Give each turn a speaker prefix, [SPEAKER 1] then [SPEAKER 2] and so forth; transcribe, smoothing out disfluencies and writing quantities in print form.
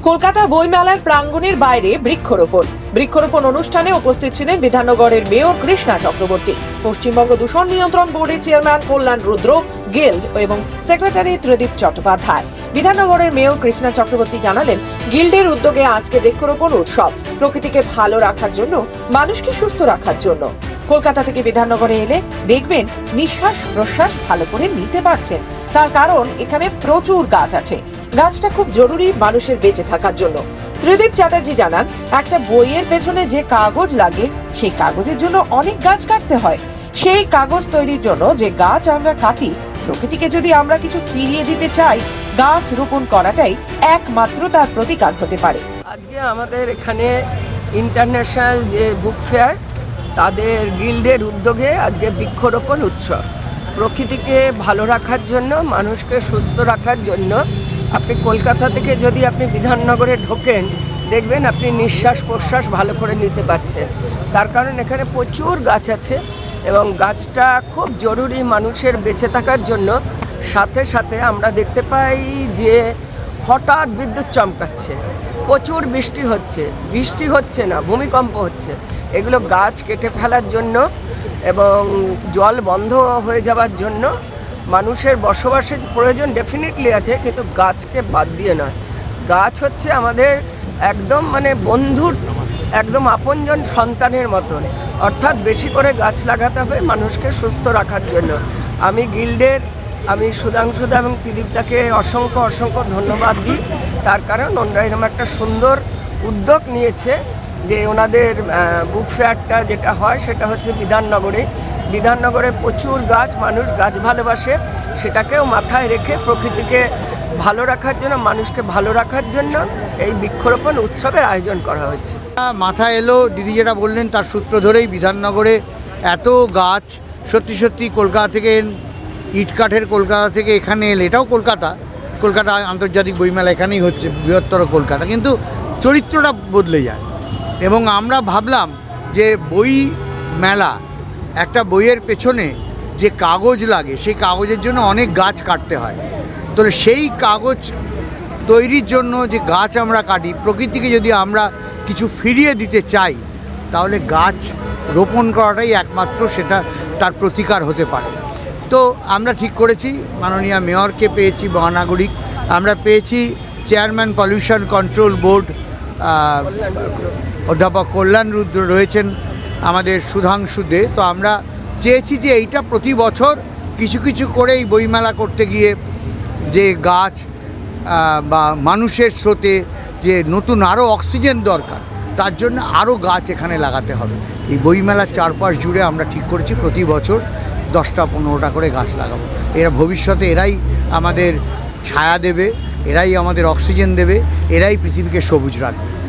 [SPEAKER 1] কলকাতা বইমেলার প্রাঙ্গণের বাইরে বৃক্ষরোপণ অনুষ্ঠানে উপস্থিত ছিলেন বিধাননগরের মেয়র কৃষ্ণা চক্রবর্তী, পশ্চিমবঙ্গ দূষণ নিয়ন্ত্রণ বোর্ডের চেয়ারম্যান কল্যাণ রুদ্র, গিল্ড এবং সেক্রেটারি ত্রিদীপ চট্টোপাধ্যায়। বিধাননগরের মেয়র কৃষ্ণা চক্রবর্তী জানালেন, গিল্ডের উদ্যোগে আজকে বৃক্ষরোপণ উৎসব প্রকৃতিকে ভালো রাখার জন্য, মানুষকে সুস্থ রাখার জন্য। কলকাতা থেকে বিধাননগরে এলে দেখবেন নিঃশ্বাস প্রশ্বাস ভালো করে নিতে পারছেন। তার কারণ এখানে প্রচুর গাছ আছে। গাছটা খুব জরুরি মানুষের বেঁচে থাকার জন্য। ত্রিদীপ চ্যাটার্জি জানান, একটা বইয়ের পেছনে যে কাগজ লাগে সেই কাগজের জন্য অনেক গাছ কাটতে হয়। সেই কাগজ তৈরির জন্য যে গাছ আমরা কাটি, প্রকৃতিকে যদি আমরা কিছু ফিরিয়ে দিতে চাই, গাছ রোপণ করাটাই একমাত্র তার প্রতিকার হতে পারে।
[SPEAKER 2] আজকে আমাদের এখানে ইন্টারন্যাশনাল যে বুক ফেয়ার, তাদের গিল্ডের উদ্যোগে আজকে বৃক্ষরোপণ উৎসব। প্রকৃতিকে ভালো রাখার জন্য, মানুষকে সুস্থ রাখার জন্য আপনি কলকাতা থেকে যদি আপনি বিধাননগরে ঢোকেন, দেখবেন আপনি নিঃশ্বাস প্রশ্বাস ভালো করে নিতে পারছেন। তার কারণ এখানে প্রচুর গাছ আছে এবং গাছটা খুব জরুরি মানুষের বেঁচে থাকার জন্য। সাথে সাথে আমরা দেখতে পাই যে হঠাৎ বিদ্যুৎ চমকাচ্ছে, প্রচুর বৃষ্টি হচ্ছে না, ভূমিকম্প হচ্ছে। এগুলো গাছ কেটে ফেলার জন্য এবং জল বন্ধ হয়ে যাওয়ার জন্য। মানুষের বসবাসের প্রয়োজন ডেফিনেটলি আছে, কিন্তু গাছকে বাদ দিয়ে নয়। গাছ হচ্ছে আমাদের একদম বন্ধুর একদম আপনজন সন্তানের মতন। অর্থাৎ বেশি করে গাছ লাগাতে হবে মানুষকে সুস্থ রাখার জন্য। আমি সুধাংশুদা এবং ত্রিদীপদাকে অসংখ্য ধন্যবাদ দিই। তার কারণ ওনারা এরকম একটা সুন্দর উদ্যোগ নিয়েছে যে ওনাদের বুক ফেয়ারটা যেটা হয় সেটা হচ্ছে বিধাননগরে প্রচুর গাছ, মানুষ গাছ ভালোবাসে। সেটাকেও মাথায় রেখে প্রকৃতিকে ভালো রাখার জন্য, মানুষকে ভালো রাখার জন্য এই বৃক্ষরোপণ উৎসবের আয়োজন করা হয়েছে।
[SPEAKER 3] মাথায় এলো দিদি যেটা বললেন তার সূত্র ধরেই বিধাননগরে এত গাছ। সত্যি কলকাতা থেকে ইটকাঠের কলকাতা থেকে এখানে এলে, এটাও কলকাতা আন্তর্জাতিক বইমেলা এখানেই হচ্ছে, বৃহত্তর কলকাতা, কিন্তু চরিত্রটা বদলে যায়। এবং আমরা ভাবলাম যে বই মেলা, একটা বইয়ের পেছনে যে কাগজ লাগে সেই কাগজের জন্য অনেক গাছ কাটতে হয়। তো সেই কাগজ তৈরির জন্য যে গাছ আমরা কাটি, প্রকৃতিকে যদি আমরা কিছু ফিরিয়ে দিতে চাই, তাহলে গাছ রোপণ করাটাই একমাত্র সেটা তার প্রতিকার হতে পারে। তো আমরা ঠিক করেছি, মাননীয় মেয়রকে পেয়েছি, মহানাগরিক, আমরা পেয়েছি চেয়ারম্যান পলিউশন কন্ট্রোল বোর্ড অধ্যাপক কল্যাণ রুদ্র রয়েছেন, আমাদের সুধাংশু দে। তো আমরা চেয়েছি যে এইটা প্রতি বছর কিছু করে এই বইমেলা করতে গিয়ে যে গাছ বা মানুষের স্রোতে যে নতুন আরও অক্সিজেন দরকার, তার জন্য আরও গাছ এখানে লাগাতে হবে। এই বইমেলার চারপাশ জুড়ে আমরা ঠিক করেছি প্রতি বছর 10-15টা করে গাছ লাগাবো। এরা ভবিষ্যতে এরাই আমাদের ছায়া দেবে, এরাই আমাদের অক্সিজেন দেবে, এরাই পৃথিবীকে সবুজ রাখবে।